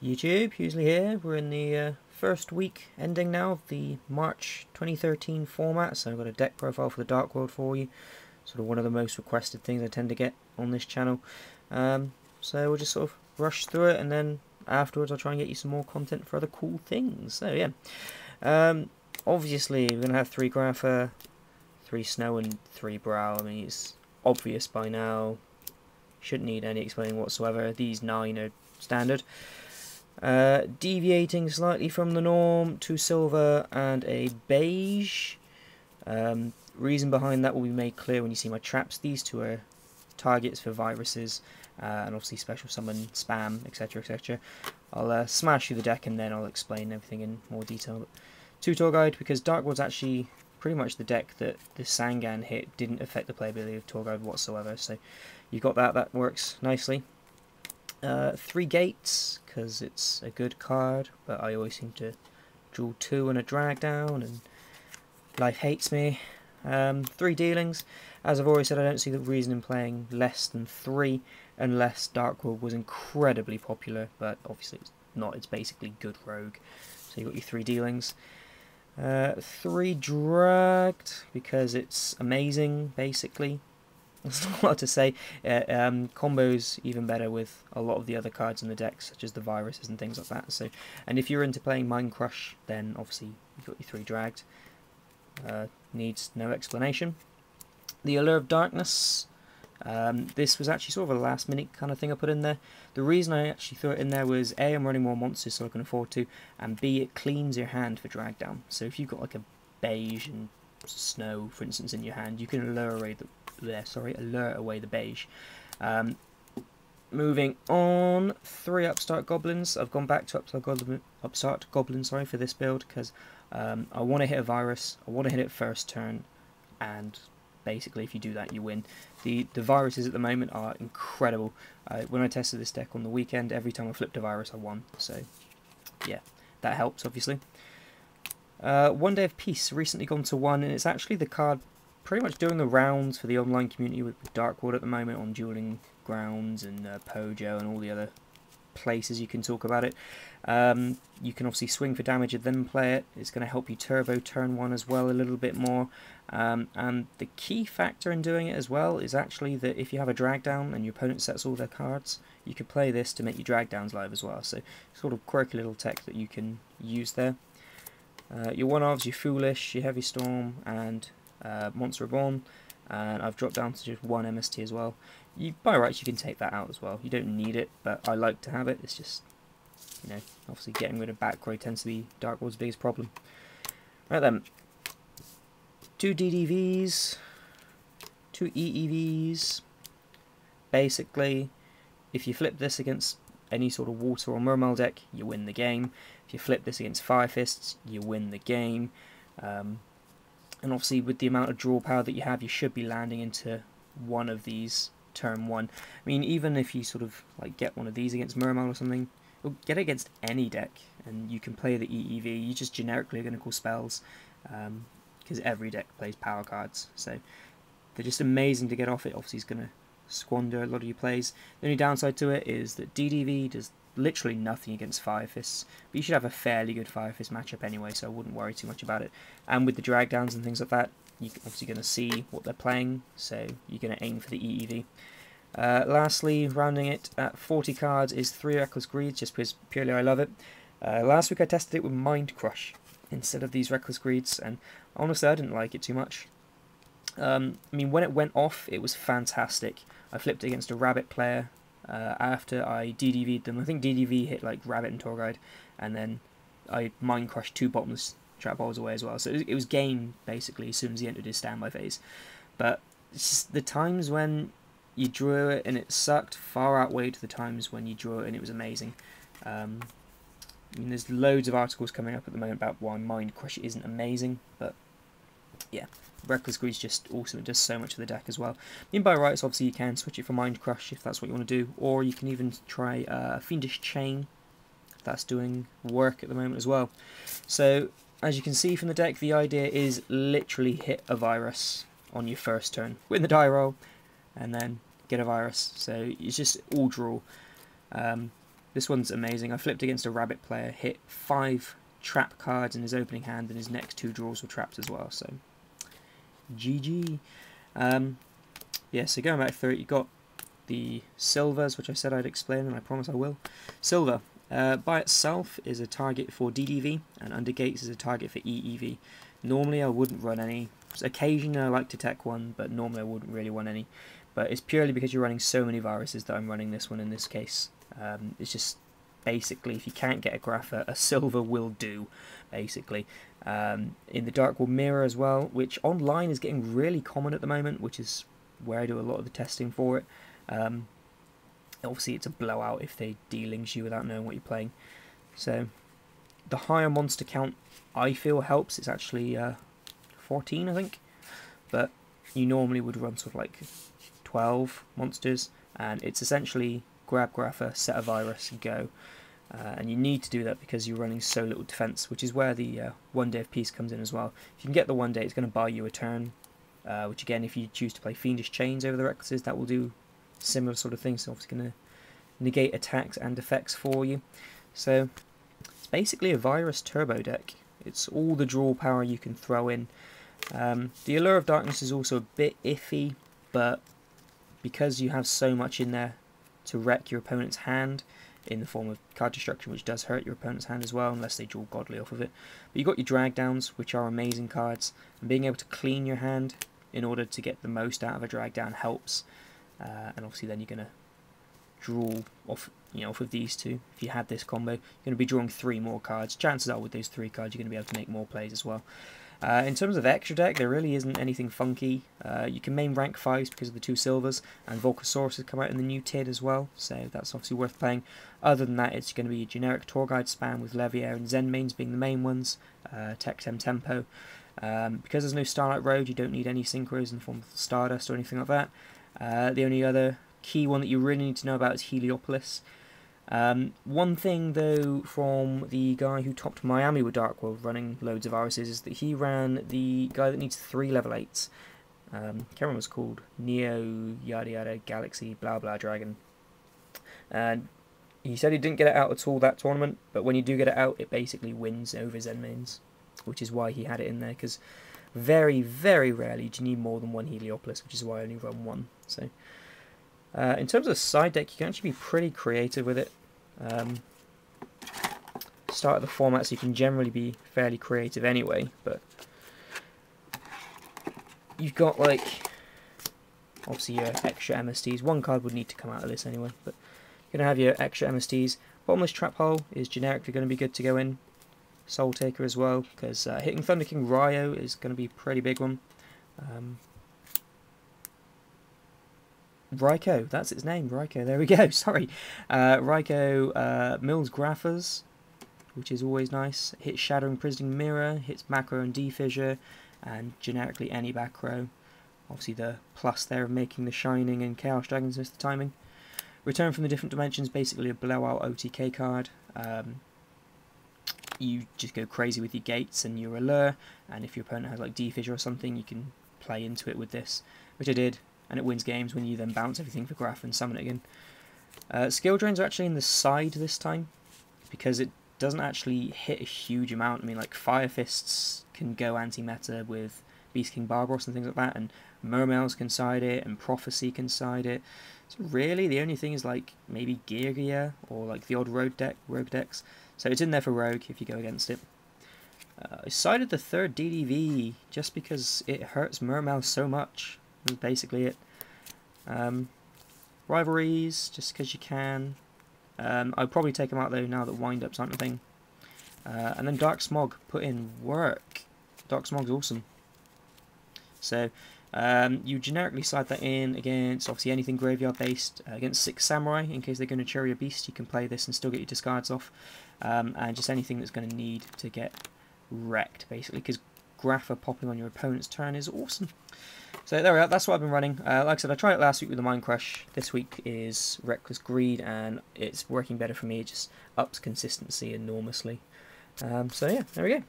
YouTube, Pewsily here. We're in the first week ending now of the March 2013 format, so I've got a deck profile for the Dark World for you. Sort of one of the most requested things I tend to get on this channel. So we'll just sort of rush through it, and then afterwards I'll try and get you some more content for other cool things. So yeah, obviously we're going to have 3 Grapher, 3 Snow and 3 Brow. I mean, it's obvious by now. Shouldn't need any explaining whatsoever. These 9 are standard. Deviating slightly from the norm, 2 silver and a beige. Reason behind that will be made clear when you see my traps. These 2 are targets for viruses and obviously special summon, spam, etc, etc. I'll smash through the deck and then I'll explain everything in more detail. But 2 tour guide, because Dark World's actually pretty much the deck that the Sangan hit didn't affect the playability of tour guide whatsoever, so you've got that works nicely. 3 gates, because it's a good card, but I always seem to draw 2 and a drag down, and life hates me. 3 dealings. As I've always said, I don't see the reason in playing less than 3, unless Dark World was incredibly popular, but obviously it's not, it's basically good rogue. So you've got your 3 dealings. 3 dragged, because it's amazing, basically. That's not a lot to say. Combos even better with a lot of the other cards in the deck, such as the viruses and things like that. So, and if you're into playing Mind Crush, then obviously you've got your 3 dragged. Needs no explanation. The Allure of Darkness. This was actually sort of a last minute kind of thing I put in there. The reason I actually threw it in there was A, I'm running more monsters so I can afford to, and B, it cleans your hand for drag down. So if you've got like a beige and snow, for instance, in your hand, you can allure away the beige. Moving on, 3 Upstart Goblins. I've gone back to Upstart Goblin, for this build, because I want to hit a virus, I want to hit it first turn, and basically if you do that you win. The viruses at the moment are incredible. When I tested this deck on the weekend, every time I flipped a virus I won, so yeah, that helps obviously. 1 Day of Peace, recently gone to 1, and it's actually the card pretty much doing the rounds for the online community with Dark World at the moment on Dueling Grounds and Pojo and all the other places you can talk about it. You can obviously swing for damage and then play it. It's going to help you turbo turn 1 as well a little bit more. And the key factor in doing it as well is actually that if you have a drag down and your opponent sets all their cards, you can play this to make your drag downs live as well. So sort of quirky little tech that you can use there. Your one-ofs, your Foolish, your Heavy Storm, and Monster Reborn, and I've dropped down to just 1 MST as well. By rights you can take that out as well, you don't need it, but I like to have it. It's just, you know, obviously getting rid of back row tends to be Dark World's biggest problem. Right then, 2 DDVs, 2 EEVs. Basically, if you flip this against any sort of water or mermail deck, you win the game. If you flip this against Fire Fists, you win the game. And obviously with the amount of draw power that you have, you should be landing into one of these turn 1. I mean, even if you sort of like get one of these against Mermail or something, you'll get it against any deck, and you can play the EEV. You just generically are going to call spells, because every deck plays power cards. So they're just amazing to get off it. Obviously it's going to squander a lot of your plays. The only downside to it is that DDV does literally nothing against Fire Fists, but you should have a fairly good Fire Fist matchup anyway, so I wouldn't worry too much about it. And with the drag downs and things like that, you're obviously going to see what they're playing, so you're going to aim for the EEV. Lastly, rounding it at 40 cards is 3 Reckless Greeds, just because purely I love it. Last week I tested it with Mind Crush instead of these Reckless Greeds, and honestly I didn't like it too much. I mean, when it went off, it was fantastic. I flipped it against a Rabbit player after I DDV'd them. I think DDV hit like Rabbit and Tour Guide, and then I Mind Crushed 2 bottomless trap balls away as well. So it was game basically as soon as he entered his standby phase. But it's just the times when you drew it and it sucked far outweighed the times when you drew it and it was amazing. I mean, there's loads of articles coming up at the moment about why Mind Crush isn't amazing, but yeah, Reckless Greed's just awesome. It does so much for the deck as well. I mean, by rights, obviously you can switch it for Mind Crush if that's what you want to do, or you can even try Fiendish Chain. That's doing work at the moment as well. So as you can see from the deck, the idea is literally hit a virus on your first turn, win the die roll, and then get a virus. So it's just all draw. This one's amazing. I flipped against a rabbit player, hit 5 trap cards in his opening hand, and his next 2 draws were trapped as well, so GG. Yeah, so going back through it, you got the silvers, which I said I'd explain, and I promise I will. Silver, by itself, is a target for DDV, and under gates is a target for EEV. Normally I wouldn't run any. Occasionally I like to tech one, but normally I wouldn't really want any. But it's purely because you're running so many viruses that I'm running this one in this case. It's just basically, if you can't get a grapher, a silver will do, basically. In the Dark World Mirror as well, which online is getting really common at the moment, which is where I do a lot of the testing for it. Obviously it's a blowout if they de-links you without knowing what you're playing. So the higher monster count I feel helps. It's actually 14 I think, but you normally would run sort of like 12 monsters, and it's essentially grab grapher, set a virus, and go. And you need to do that because you're running so little defense, which is where the 1 day of peace comes in as well. If you can get the 1 day, it's going to buy you a turn, which again, if you choose to play Fiendish Chains over the Recklesses, that will do similar sort of things. So obviously going to negate attacks and effects for you. So it's basically a virus turbo deck. It's all the draw power you can throw in. The Allure of Darkness is also a bit iffy, but because you have so much in there to wreck your opponent's hand in the form of card destruction, which does hurt your opponent's hand as well, unless they draw godly off of it. But you've got your drag downs, which are amazing cards, and being able to clean your hand in order to get the most out of a drag down helps. And obviously then you're going to draw off, off of these two. If you had this combo, you're going to be drawing 3 more cards. Chances are with those 3 cards, you're going to be able to make more plays as well. In terms of extra deck, there really isn't anything funky. You can main rank 5s because of the 2 silvers, and Volcasaurus has come out in the new TID as well, so that's obviously worth playing. Other than that, it's going to be a generic Tour Guide spam with Leviair and Zen mains being the main ones, Tech-Tem Tempo. Because there's no Starlight Road, you don't need any synchros in the form of Stardust or anything like that. The only other key one that you really need to know about is Heliopolis. One thing though from the guy who topped Miami with Dark World running loads of viruses is that he ran the guy that needs 3 level 8s. Can't remember what it's called. Neo yada yada Galaxy blah blah Dragon. And he said he didn't get it out at all that tournament, but when you do get it out, it basically wins over Zen mains, which is why he had it in there, because very, very rarely do you need more than 1 Heliopolis, which is why I only run 1. So, in terms of side deck, you can actually be pretty creative with it. Start at the format, so you can generally be fairly creative anyway, but you've got, like, obviously your extra MSTs. 1 card would need to come out of this anyway, but you're going to have your extra MSTs. Bottomless Trap Hole is generically going to be good to go in. Soul Taker as well, because hitting Thunder King Ryo is going to be a pretty big one. Ryko, that's its name, Ryko, there we go, sorry. Ryko Mills Graphers, which is always nice. Hits Shattering Prisoning Mirror, hits Macro and D-Fissure, and generically any back row. Obviously the plus there of making the Shining and Chaos Dragons miss the timing. Return from the Different Dimensions, basically a blowout OTK card. You just go crazy with your gates and your Allure, and if your opponent has like D-Fissure or something, you can play into it with this, which I did, and it wins games when you then bounce everything for Graph and summon it again. Skill Drains are actually in the side this time, because it doesn't actually hit a huge amount. I mean, like Fire Fists can go anti-meta with Beast King Barbaros and things like that, and Mermails can side it, and Prophecy can side it. So really, the only thing is like maybe Gear or like the odd rogue decks. So it's in there for Rogue if you go against it. I sided the 3rd DDV just because it hurts Mermails so much. That's basically it. Rivalries, just because you can. I'd probably take them out though now that wind-ups aren't a thing. And then Dark Smog, put in work. Dark Smog's awesome. So you generically side that in against obviously anything graveyard based. Against 6 Samurai, in case they're going to cherry a beast, you can play this and still get your discards off. And just anything that's going to need to get wrecked basically, because Grapher popping on your opponent's turn is awesome. So there we are, that's what I've been running. Like I said, I tried it last week with the Mind Crush. This week is Reckless Greed, and it's working better for me. It just ups consistency enormously. So yeah, there we go.